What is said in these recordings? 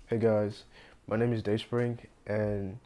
Hey guys, my name is Dayspring and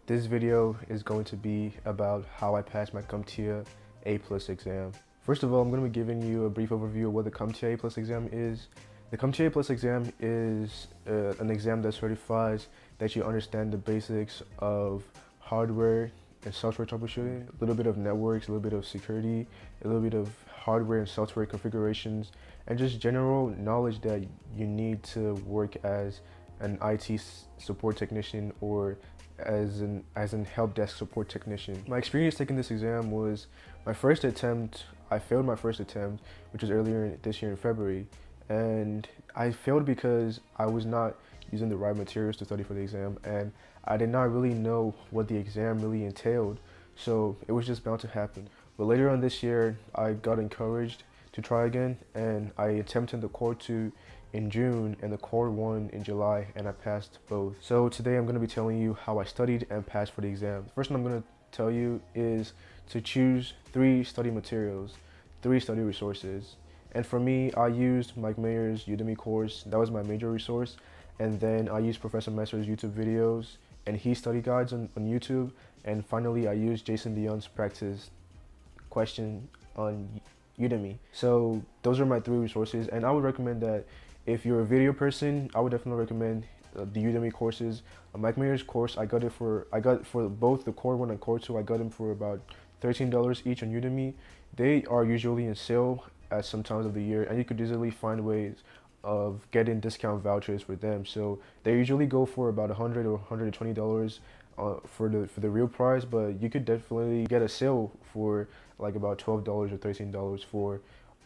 this video is going to be about how I passed my CompTIA A+ exam. First of all, I'm going to be giving you a brief overview of what the CompTIA A+ exam is. The CompTIA A+ exam is an exam that certifies that you understand the basics of hardware and software troubleshooting, a little bit of networks, a little bit of security, a little bit of hardware and software configurations, and just general knowledge that you need to work as an IT support technician or as an help desk support technician. My experience taking this exam was my first attempt. I failed my first attempt, which was earlier this year in February, and I failed because I was not using the right materials to study for the exam, and I did not really know what the exam really entailed, so it was just bound to happen. But later on this year, I got encouraged to try again, and I attempted the Core 2 in June and the Core 1 in July, and I passed both. So today I'm going to be telling you how I studied and passed for the exam. The first thing I'm going to tell you is to choose 3 study materials, 3 study resources. And for me, I used Mike Mayer's Udemy course. That was my major resource. And then I used Professor Messer's YouTube videos and his study guides on YouTube. And finally, I used Jason Dion's practice question on Udemy. So those are my 3 resources, and I would recommend that if you're a video person, I would definitely recommend the Udemy courses. Mike Mayer's course, I got for both the Core 1 and Core 2, I got them for about $13 each on Udemy. They are usually in sale at some times of the year, and you could easily find ways of getting discount vouchers for them. So they usually go for about $100 or $120 for the real price, but you could definitely get a sale for like about $12 or $13 for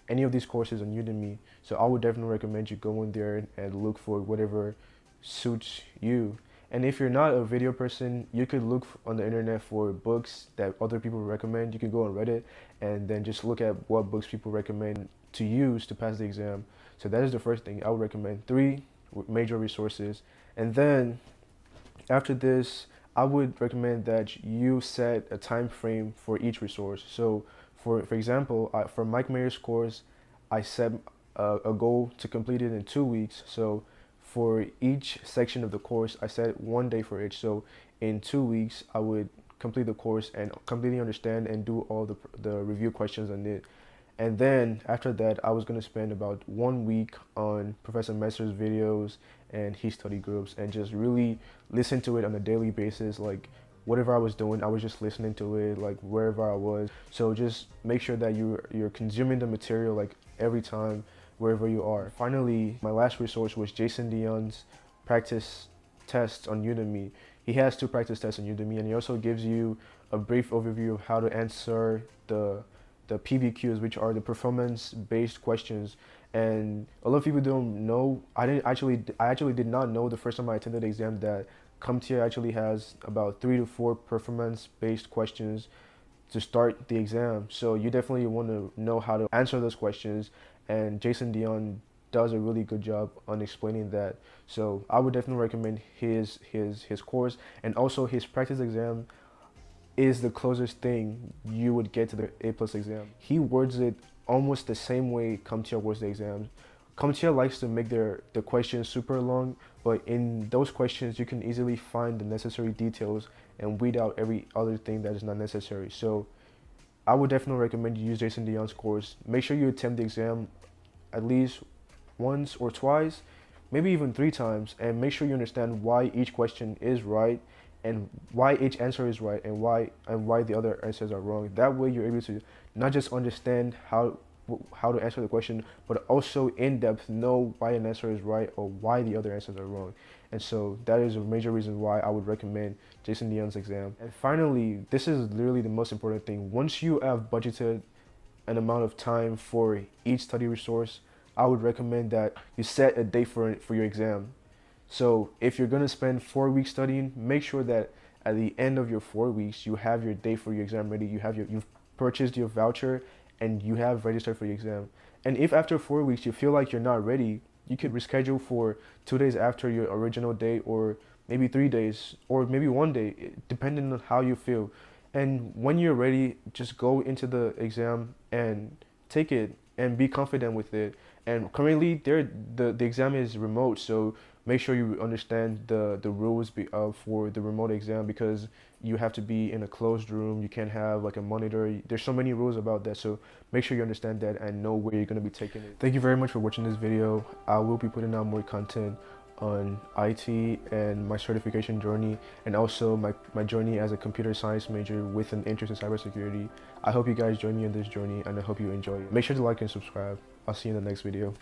any of these courses on Udemy. So I would definitely recommend you go in there and look for whatever suits you. And if you're not a video person, you could look on the internet for books that other people recommend. You could go on Reddit and then just look at what books people recommend to use to pass the exam. So that is the first thing I would recommend. 3 major resources. And then after this, I would recommend that you set a time frame for each resource. So for example, for Mike Mayer's course, I set a goal to complete it in 2 weeks. So for each section of the course, I set 1 day for each. So in 2 weeks, I would complete the course and completely understand and do all the review questions on it. And then after that, I was going to spend about 1 week on Professor Messer's videos and his study groups and just really listen to it on a daily basis. Like whatever I was doing, I was just listening to it, like wherever I was. So just make sure that you're consuming the material like every time, wherever you are. Finally, my last resource was Jason Dion's practice tests on Udemy. He has 2 practice tests on Udemy, and he also gives you a brief overview of how to answer the PBQs, which are the performance-based questions. And a lot of people don't know. I actually did not know the first time I attended the exam that CompTIA actually has about 3 to 4 performance-based questions to start the exam. So you definitely want to know how to answer those questions, and Jason Dion does a really good job on explaining that. So I would definitely recommend his course, and also his practice exam is the closest thing you would get to the A+ exam. He words it almost the same way CompTIA words the exams. CompTIA likes to make the questions super long, but in those questions you can easily find the necessary details and weed out every other thing that is not necessary. So I would definitely recommend you use Jason Dion's course. Make sure you attempt the exam at least once or twice, maybe even 3 times, and make sure you understand why each question is right and why each answer is right and why the other answers are wrong. That way you're able to not just understand how to answer the question, but also in depth know why an answer is right or why the other answers are wrong. And so that is a major reason why I would recommend Jason Dion's exam. And finally, this is literally the most important thing. Once you have budgeted an amount of time for each study resource, I would recommend that you set a date for your exam. So if you're going to spend 4 weeks studying, make sure that at the end of your 4 weeks, you have your date for your exam ready. You've purchased your voucher and you have registered for your exam. And if after 4 weeks you feel like you're not ready, you could reschedule for 2 days after your original date, or maybe 3 days, or maybe 1 day, depending on how you feel. And when you're ready, just go into the exam and take it and be confident with it. And currently the exam is remote, so make sure you understand the rules for the remote exam, because you have to be in a closed room. You can't have like a monitor. There's so many rules about that, so make sure you understand that and know where you're going to be taking it. Thank you very much for watching this video. I will be putting out more content on IT and my certification journey, and also my journey as a computer science major with an interest in cybersecurity. I hope you guys join me in this journey, and I hope you enjoy it. Make sure to like and subscribe. I'll see you in the next video.